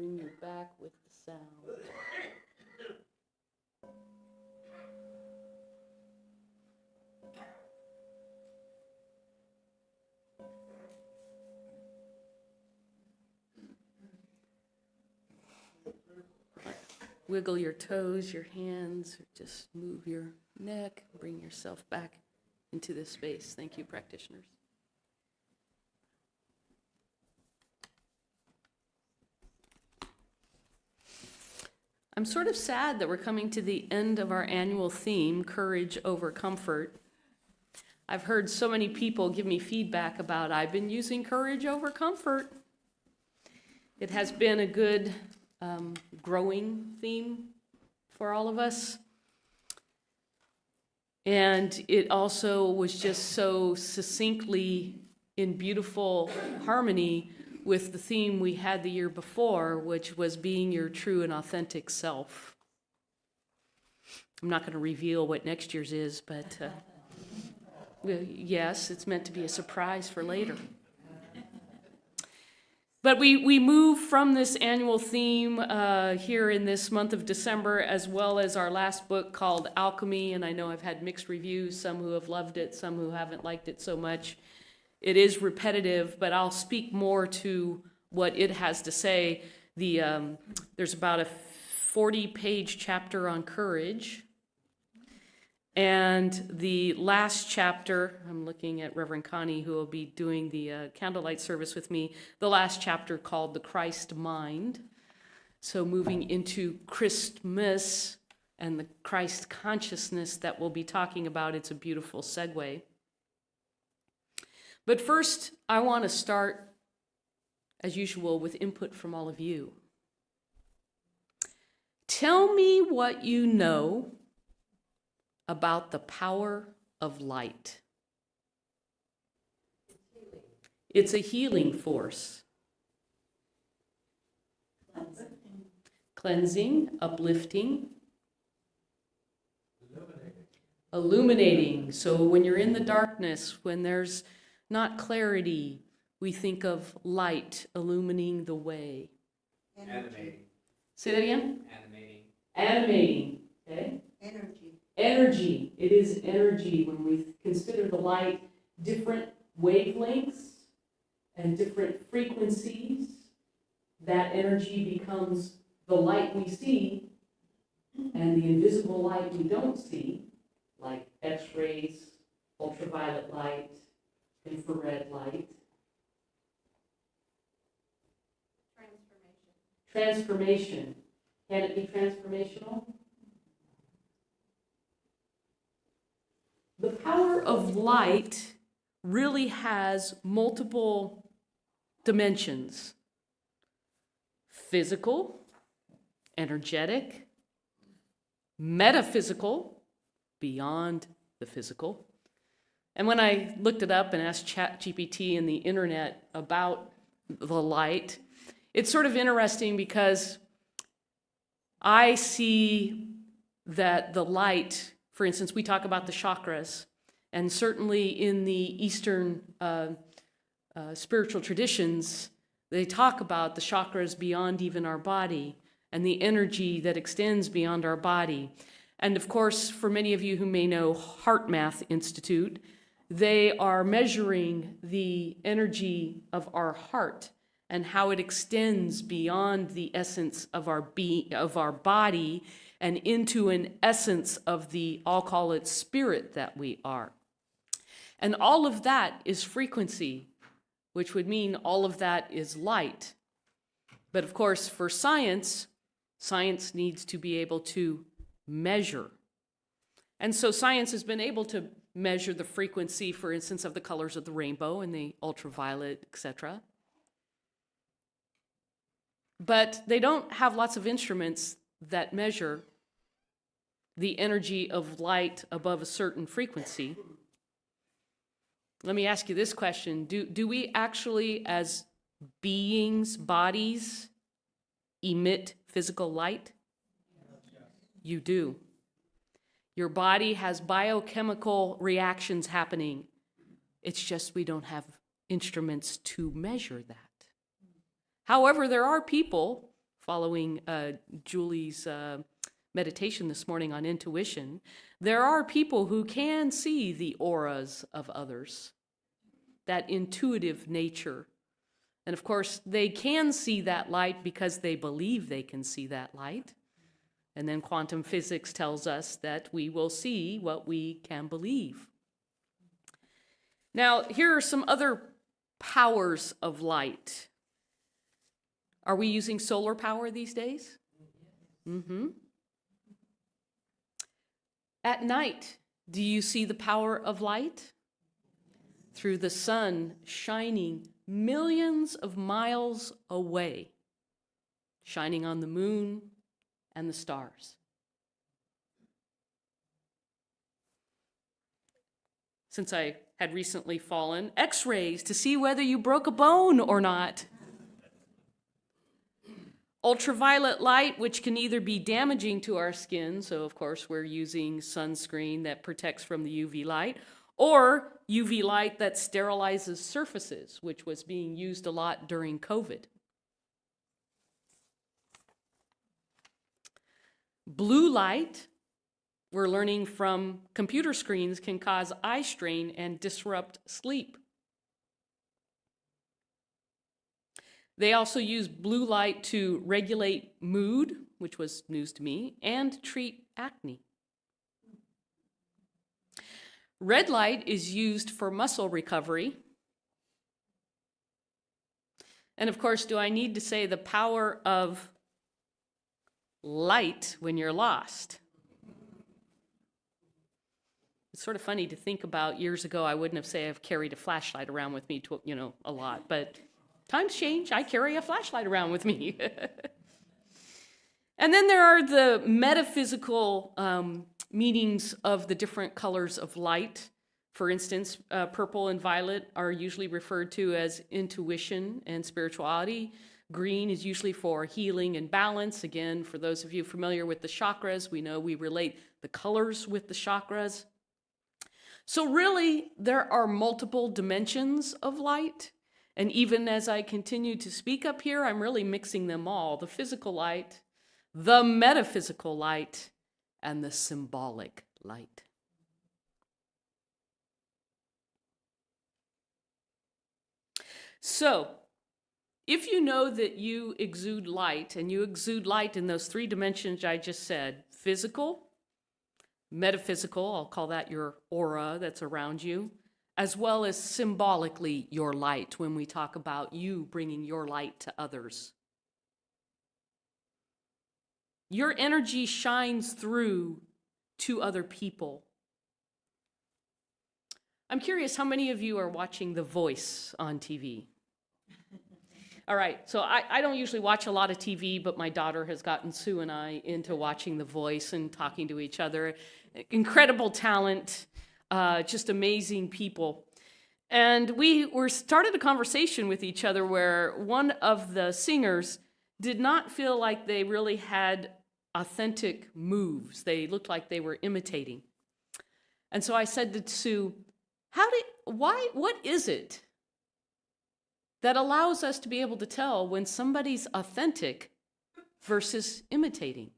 bring you back with the sound. Wiggle your toes, your hands, just move your neck, bring yourself back into this space. Thank you, practitioners. I'm sort of sad that we're coming to the end of our annual theme, Courage Over Comfort. I've heard so many people give me feedback about, I've been using Courage Over Comfort. It has been a good growing theme for all of us. And it also was just so succinctly in beautiful harmony with the theme we had the year before, which was being your true and authentic self. I'm not going to reveal what next year's is, but yes, it's meant to be a surprise for later. But we move from this annual theme here in this month of December, as well as our last book called Alchemy, and I know I've had mixed reviews, some who have loved it, some who haven't liked it so much. It is repetitive, but I'll speak more to what it has to say. There's about a 40-page chapter on courage. And the last chapter, I'm looking at Reverend Connie, who will be doing the candlelight service with me, the last chapter called The Christ Mind. So moving into Christmas and the Christ consciousness that we'll be talking about, it's a beautiful segue. But first, I want to start, as usual, with input from all of you. Tell me what you know about the power of light. It's a healing force. Cleansing, uplifting, illuminating. So when you're in the darkness, when there's not clarity, we think of light illuminating the way. Animating. Say that again? Animating. Animating. Okay? Energy. It is energy. When we consider the light, different wavelengths and different frequencies, that energy becomes the light we see and the invisible light we don't see, like X-rays, ultraviolet light, infrared light. Transformation. Can it be transformational? The power of light really has multiple dimensions: physical, energetic, metaphysical, beyond the physical. And when I looked it up and asked ChatGPT and the internet about the light, it's sort of interesting because I see that the light, for instance, we talk about the chakras, and certainly in the Eastern spiritual traditions, they talk about the chakras beyond even our body and the energy that extends beyond our body. And of course, for many of you who may know Heart Math Institute, they are measuring the energy of our heart and how it extends beyond the essence of our body and into an essence of the, I'll call it, spirit that we are. And all of that is frequency, which would mean all of that is light. But of course, for science needs to be able to measure. And so science has been able to measure the frequency, for instance, of the colors of the rainbow and the ultraviolet, etc. But they don't have lots of instruments that measure the energy of light above a certain frequency. Let me ask you this question. Do we actually, as beings, bodies, emit physical light? You do. Your body has biochemical reactions happening. It's just we don't have instruments to measure that. However, there are people, following Julie's meditation this morning on intuition, there are people who can see the auras of others, that intuitive nature. And of course, they can see that light because they believe they can see that light. And then quantum physics tells us that we will see what we can believe. Now, here are some other powers of light. Are we using solar power these days? Mm-hmm. At night, do you see the power of light? Through the sun shining millions of miles away, shining on the moon and the stars. Since I had recently fallen, X-rays to see whether you broke a bone or not. Ultraviolet light, which can either be damaging to our skin, so of course we're using sunscreen that protects from the UV light, or UV light that sterilizes surfaces, which was being used a lot during COVID. Blue light, we're learning from computer screens, can cause eye strain and disrupt sleep. They also use blue light to regulate mood, which was news to me, and treat acne. Red light is used for muscle recovery. And of course, do I need to say the power of light when you're lost? It's sort of funny to think about. Years ago, I wouldn't have said I've carried a flashlight around with me, a lot, but times change. I carry a flashlight around with me. And then there are the metaphysical meanings of the different colors of light. For instance, purple and violet are usually referred to as intuition and spirituality. Green is usually for healing and balance. Again, for those of you familiar with the chakras, we know we relate the colors with the chakras. So really, there are multiple dimensions of light. And even as I continue to speak up here, I'm really mixing them all. The physical light, the metaphysical light, and the symbolic light. So, if you know that you exude light, and you exude light in those three dimensions I just said, physical, metaphysical, I'll call that your aura that's around you, as well as symbolically your light when we talk about you bringing your light to others. Your energy shines through to other people. I'm curious how many of you are watching The Voice on TV? All right, so I don't usually watch a lot of TV, but my daughter has gotten Sue and I into watching The Voice and talking to each other. Incredible talent, just amazing people. And we started a conversation with each other where one of the singers did not feel like they really had authentic moves. They looked like they were imitating. And so I said to Sue, what is it that allows us to be able to tell when somebody's authentic versus imitating?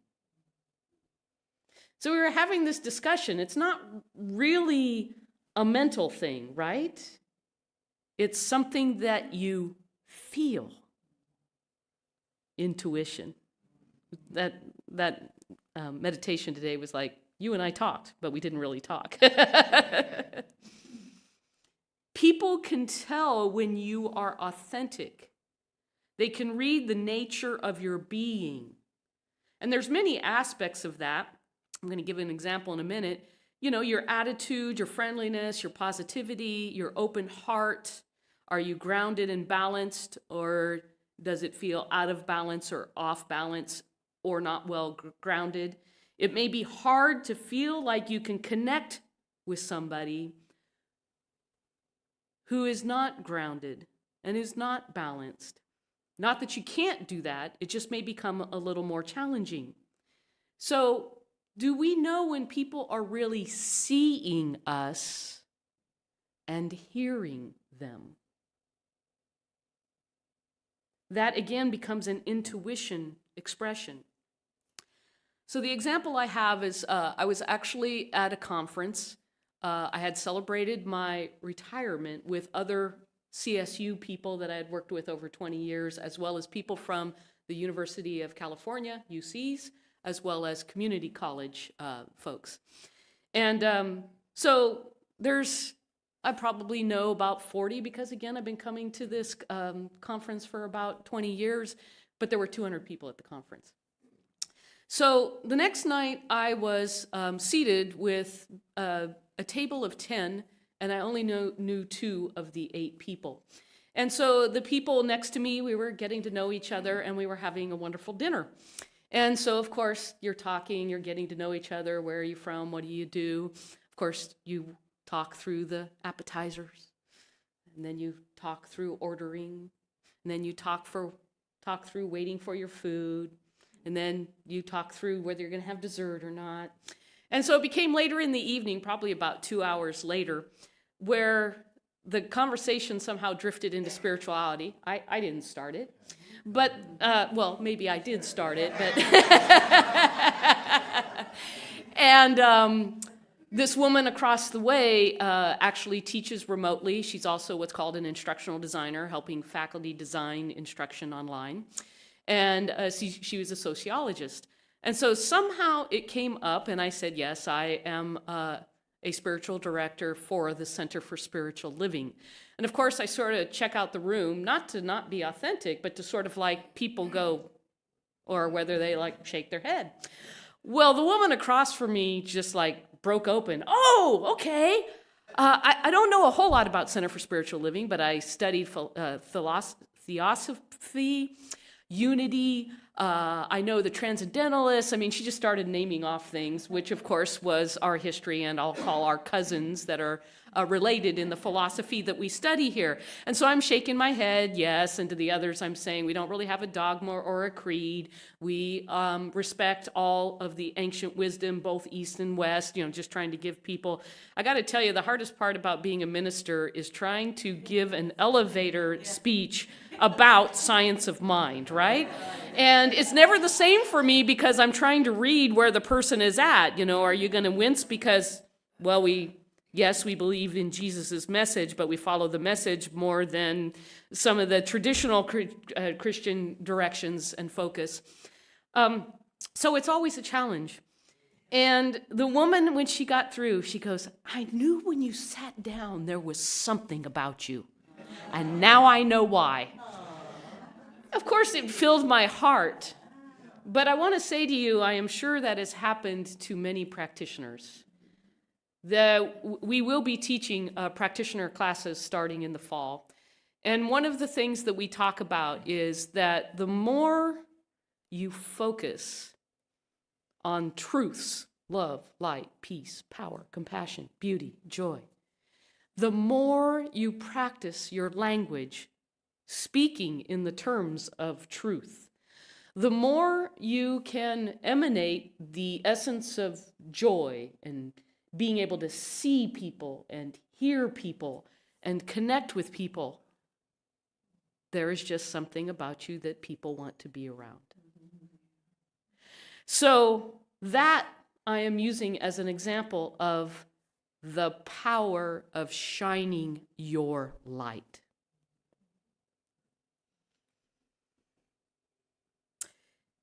So we were having this discussion. It's not really a mental thing, right? It's something that you feel. Intuition. That meditation today was like, you and I talked, but we didn't really talk. People can tell when you are authentic. They can read the nature of your being. And there's many aspects of that. I'm going to give an example in a minute. You know, your attitude, your friendliness, your positivity, your open heart. Are you grounded and balanced, or does it feel out of balance or off balance or not well grounded? It may be hard to feel like you can connect with somebody who is not grounded and is not balanced. Not that you can't do that, it just may become a little more challenging. So, do we know when people are really seeing us and hearing them? that again becomes an intuition expression. So the example I have is I was actually at a conference. I had celebrated my retirement with other CSU people that I had worked with over 20 years, as well as people from the University of California, UCs, as well as community college folks. And so I probably know about 40 because, again, I've been coming to this conference for about 20 years, but there were 200 people at the conference. So the next night I was seated with a table of 10, and I only knew 2 of the 8 people. And so the people next to me, we were getting to know each other, and we were having a wonderful dinner. And so, of course, you're talking, you're getting to know each other. Where are you from? What do you do? Of course, you talk through the appetizers, and then you talk through ordering, and then you talk through waiting for your food, and then you talk through whether you're going to have dessert or not. And so it became later in the evening, probably about 2 hours later, where the conversation somehow drifted into spirituality. I didn't start it, but, well, maybe I did start it, but... And this woman across the way actually teaches remotely. She's also what's called an instructional designer, helping faculty design instruction online. And she was a sociologist. And so somehow it came up, and I said, yes, I am a spiritual director for the Center for Spiritual Living. And of course, I sort of check out the room, not to not be authentic, but to sort of like people go, or whether they like shake their head. Well, the woman across from me just like broke open. Oh, okay. I don't know a whole lot about Center for Spiritual Living, but I studied theosophy, unity. I know the transcendentalists. I mean, she just started naming off things, which of course was our history, and I'll call our cousins that are related in the philosophy that we study here. And so I'm shaking my head, yes, and to the others I'm saying we don't really have a dogma or a creed. We respect all of the ancient wisdom, both East and West, just trying to give people. I got to tell you, the hardest part about being a minister is trying to give an elevator speech about science of mind, right? And it's never the same for me because I'm trying to read where the person is at. Are you going to wince because, well, yes, we believe in Jesus' message, but we follow the message more than some of the traditional Christian directions and focus. So it's always a challenge. And the woman, when she got through, she goes, I knew when you sat down there was something about you. And now I know why. Of course, it filled my heart. But I want to say to you, I am sure that has happened to many practitioners. We will be teaching practitioner classes starting in the fall. And one of the things that we talk about is that the more you focus on truths, love, light, peace, power, compassion, beauty, joy, the more you practice your language, speaking in the terms of truth, the more you can emanate the essence of joy and being able to see people and hear people and connect with people. There is just something about you that people want to be around. So that I am using as an example of the power of shining your light.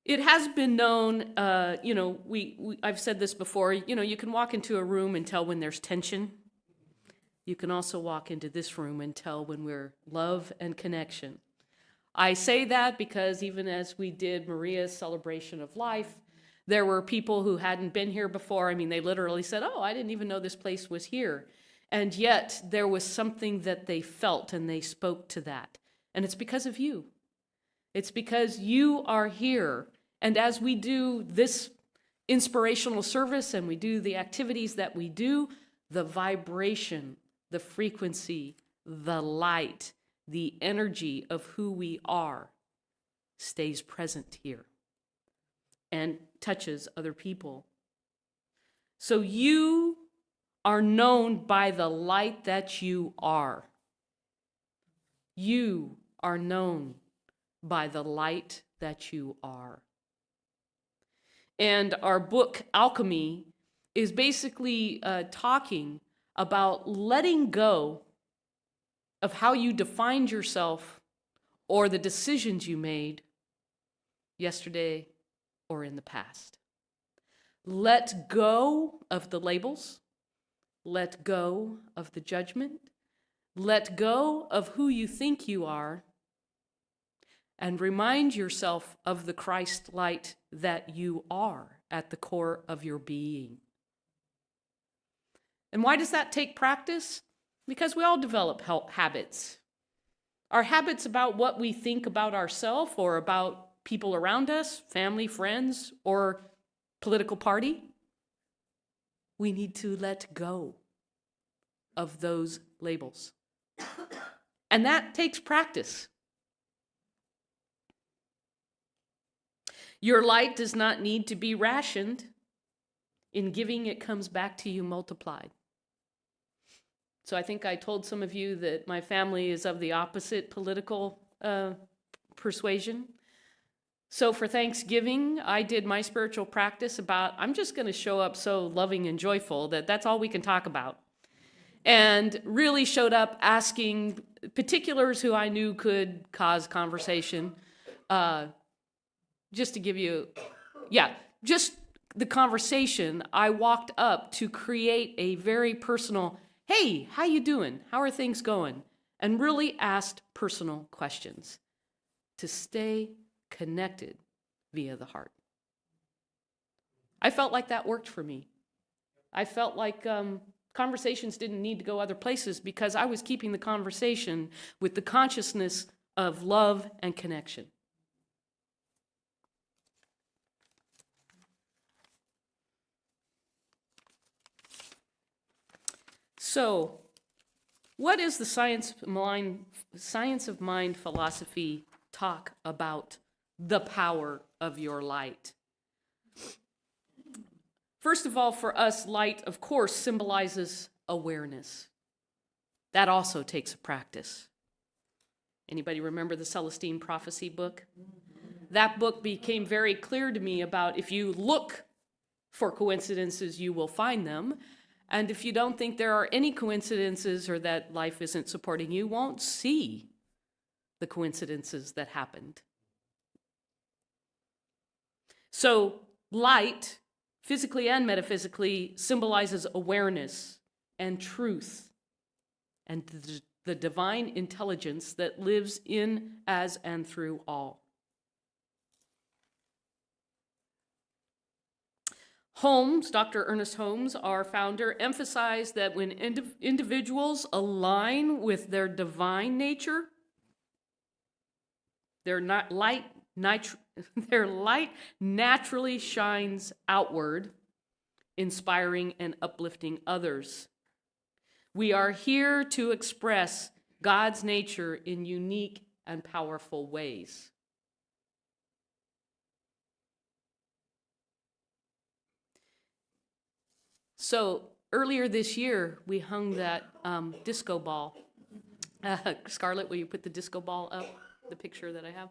It has been known, I've said this before, you can walk into a room and tell when there's tension. You can also walk into this room and tell when we're love and connection. I say that because even as we did Maria's celebration of life, there were people who hadn't been here before. I mean, they literally said, oh, I didn't even know this place was here. And yet there was something that they felt and they spoke to that. And it's because of you. It's because you are here. And as we do this inspirational service and we do the activities that we do, the vibration, the frequency, the light, the energy of who we are stays present here and touches other people. So you are known by the light that you are. You are known by the light that you are. And our book, Alchemy, is basically talking about letting go of how you defined yourself or the decisions you made yesterday or in the past. Let go of the labels. Let go of the judgment. Let go of who you think you are. And remind yourself of the Christ light that you are at the core of your being. And why does that take practice? Because we all develop habits. Our habits about what we think about ourselves or about people around us, family, friends, or political party. We need to let go of those labels. And that takes practice. Your light does not need to be rationed. In giving, it comes back to you multiplied. So I think I told some of you that my family is of the opposite political persuasion. So for Thanksgiving, I did my spiritual practice about, I'm just going to show up so loving and joyful that that's all we can talk about. And really showed up asking particulars who I knew could cause conversation. Just to give you, just the conversation, I walked up to create a very personal, hey, how you doing? How are things going? And really asked personal questions to stay connected via the heart. I felt like that worked for me. I felt like conversations didn't need to go other places because I was keeping the conversation with the consciousness of love and connection. So, what is the science of mind philosophy talk about the power of your light? First of all, for us, light, of course, symbolizes awareness. That also takes a practice. Anybody remember the Celestine Prophecy book? That book became very clear to me about if you look for coincidences, you will find them. And if you don't think there are any coincidences or that life isn't supporting you, won't see the coincidences that happened. So light, physically and metaphysically, symbolizes awareness and truth and the divine intelligence that lives in, as, and through all. Holmes, Dr. Ernest Holmes, our founder, emphasized that when individuals align with their divine nature, their light naturally shines outward, inspiring and uplifting others. We are here to express God's nature in unique and powerful ways. So earlier this year, we hung that disco ball. Scarlett, will you put the disco ball up, the picture that I have?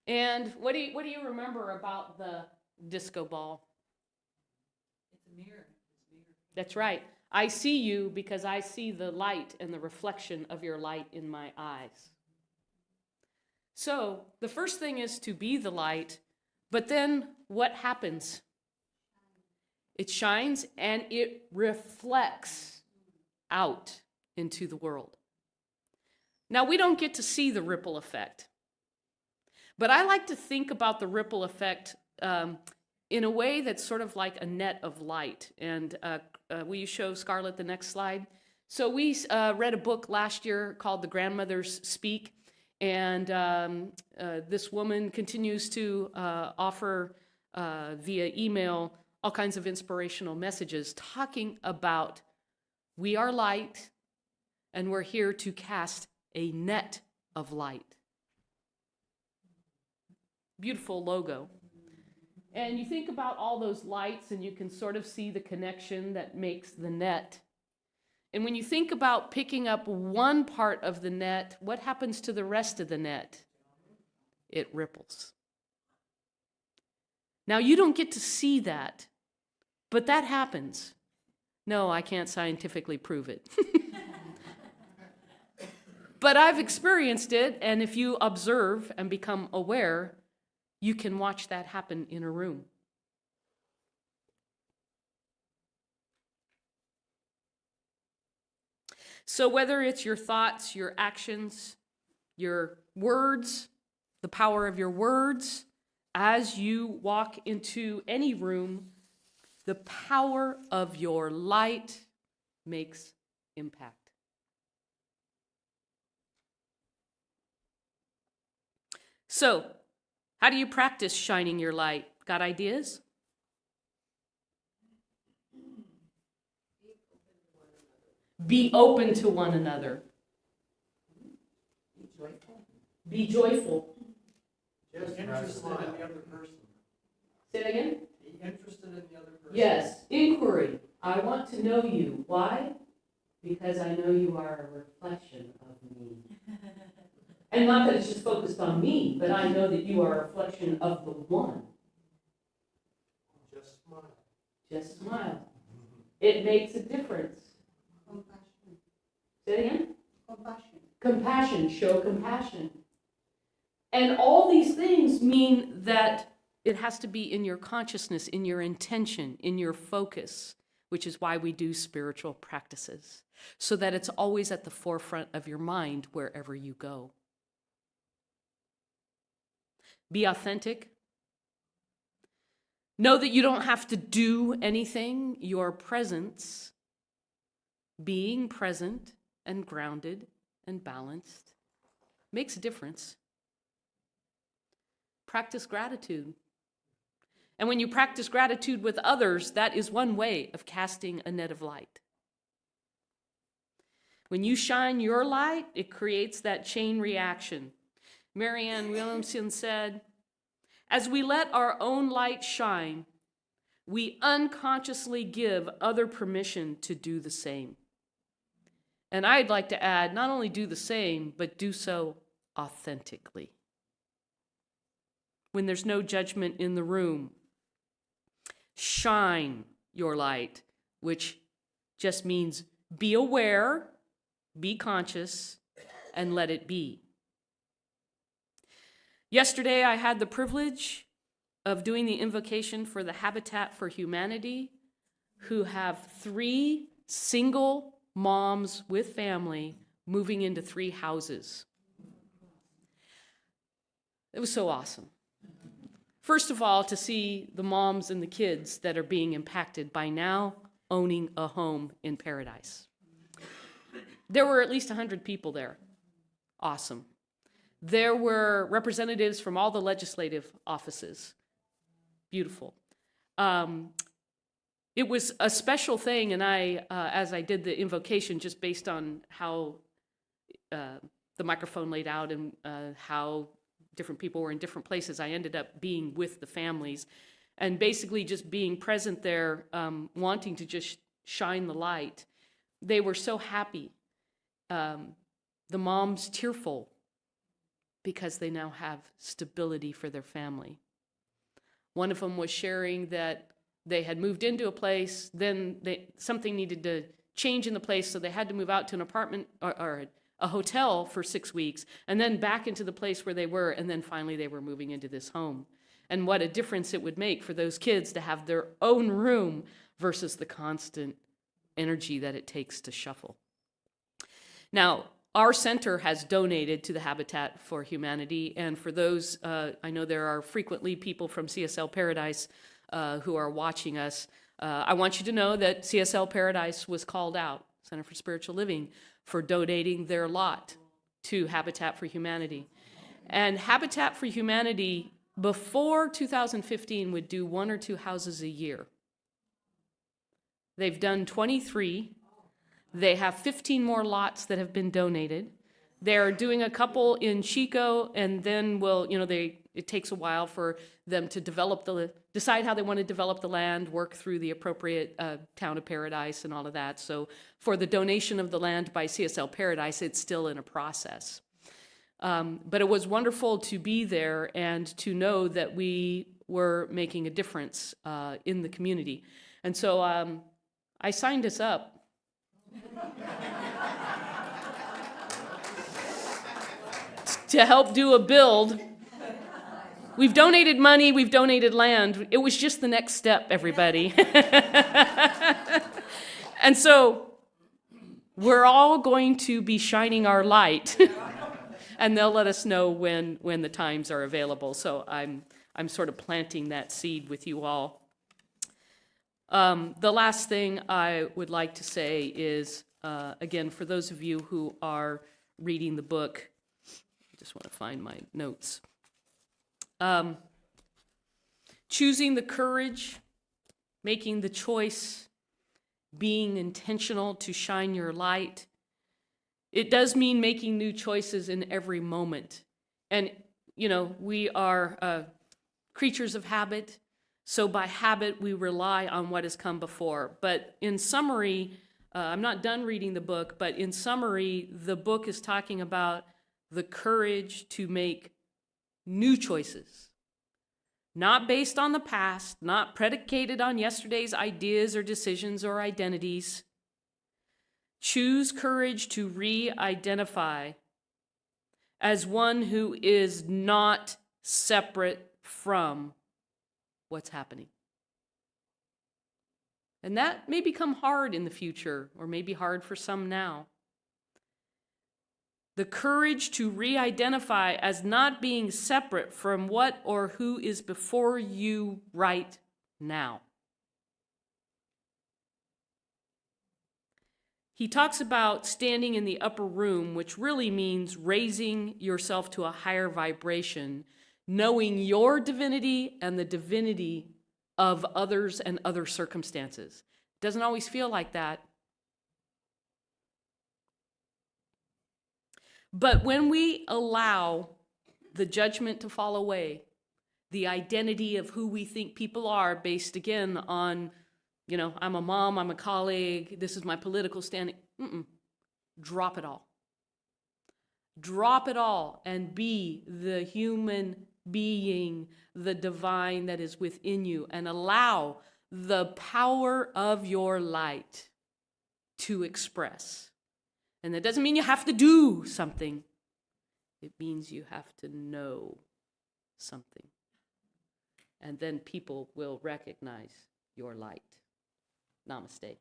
And what do you remember about the disco ball? It's a mirror. That's right. I see you because I see the light and the reflection of your light in my eyes. So the first thing is to be the light, but then what happens? It shines and it reflects out into the world. Now, we don't get to see the ripple effect, but I like to think about the ripple effect in a way that's sort of like a net of light. And will you show Scarlett the next slide? So we read a book last year called The Grandmothers Speak, and this woman continues to offer via email all kinds of inspirational messages talking about we are light and we're here to cast a net of light. Beautiful logo. And you think about all those lights and you can sort of see the connection that makes the net. And when you think about picking up one part of the net, what happens to the rest of the net? it ripples. Now, you don't get to see that, but that happens. No, I can't scientifically prove it. But I've experienced it, and if you observe and become aware, you can watch that happen in a room. So whether it's your thoughts, your actions, your words, the power of your words, as you walk into any room, the power of your light makes impact. So, how do you practice shining your light? Got ideas? Be open to one another. Be joyful. Just interested in the other person. Say it again? Be interested in the other person. Yes, inquiry. I want to know you. Why? Because I know you are a reflection of me. And not that it's just focused on me, but I know that you are a reflection of the one. Just smile. Just smile. It makes a difference. Compassion. Say it again? Compassion. Compassion. Show compassion. And all these things mean that it has to be in your consciousness, in your intention, in your focus, which is why we do spiritual practices, so that it's always at the forefront of your mind wherever you go. Be authentic. Know that you don't have to do anything. Your presence, being present and grounded and balanced, makes a difference. Practice gratitude. And when you practice gratitude with others, that is one way of casting a net of light. When you shine your light, it creates that chain reaction. Marianne Williamson said, as we let our own light shine, we unconsciously give other permission to do the same. And I'd like to add, not only do the same, but do so authentically. When there's no judgment in the room, shine your light, which just means be aware, be conscious, and let it be. Yesterday, I had the privilege of doing the invocation for the Habitat for Humanity, who have 3 single moms with family moving into 3 houses. It was so awesome. First of all, to see the moms and the kids that are being impacted by now owning a home in paradise. There were at least 100 people there. Awesome. There were representatives from all the legislative offices. Beautiful. It was a special thing, and I, as I did the invocation, just based on how the microphone laid out and how different people were in different places, I ended up being with the families and basically just being present there, wanting to just shine the light. They were so happy. The moms tearful because they now have stability for their family. One of them was sharing that they had moved into a place, then something needed to change in the place, so they had to move out to an apartment or a hotel for 6 weeks, and then back into the place where they were, and then finally they were moving into this home. And what a difference it would make for those kids to have their own room versus the constant energy that it takes to shuffle. Now, our center has donated to the Habitat for Humanity, and for those, I know there are frequently people from CSL Paradise who are watching us. I want you to know that CSL Paradise was called out, Center for Spiritual Living, for donating their lot to Habitat for Humanity. And Habitat for Humanity, before 2015, would do 1 or 2 houses a year. They've done 23. They have 15 more lots that have been donated. They're doing a couple in Chico, and then it takes a while for them to decide how they want to develop the land, work through the appropriate town of Paradise and all of that. So for the donation of the land by CSL Paradise, it's still in a process. But it was wonderful to be there and to know that we were making a difference in the community. And so I signed us up. To help do a build. We've donated money, we've donated land. It was just the next step, everybody. And so we're all going to be shining our light. And they'll let us know when the times are available. So I'm sort of planting that seed with you all. The last thing I would like to say is, again, for those of you who are reading the book, I just want to find my notes. Choosing the courage, making the choice, being intentional to shine your light. It does mean making new choices in every moment. And, we are creatures of habit. So by habit, we rely on what has come before. But in summary, I'm not done reading the book, but in summary, the book is talking about the courage to make new choices. Not based on the past, not predicated on yesterday's ideas or decisions or identities. Choose courage to re-identify as one who is not separate from what's happening. And that may become hard in the future, or maybe hard for some now. The courage to re-identify as not being separate from what or who is before you right now. He talks about standing in the upper room, which really means raising yourself to a higher vibration, knowing your divinity and the divinity of others and other circumstances. It doesn't always feel like that. But when we allow the judgment to fall away, the identity of who we think people are based again on, I'm a mom, I'm a colleague, this is my political standing. Drop it all. Drop it all and be the human being, the divine that is within you, and allow the power of your light to express. And that doesn't mean you have to do something. It means you have to know something. And then people will recognize your light. Namaste.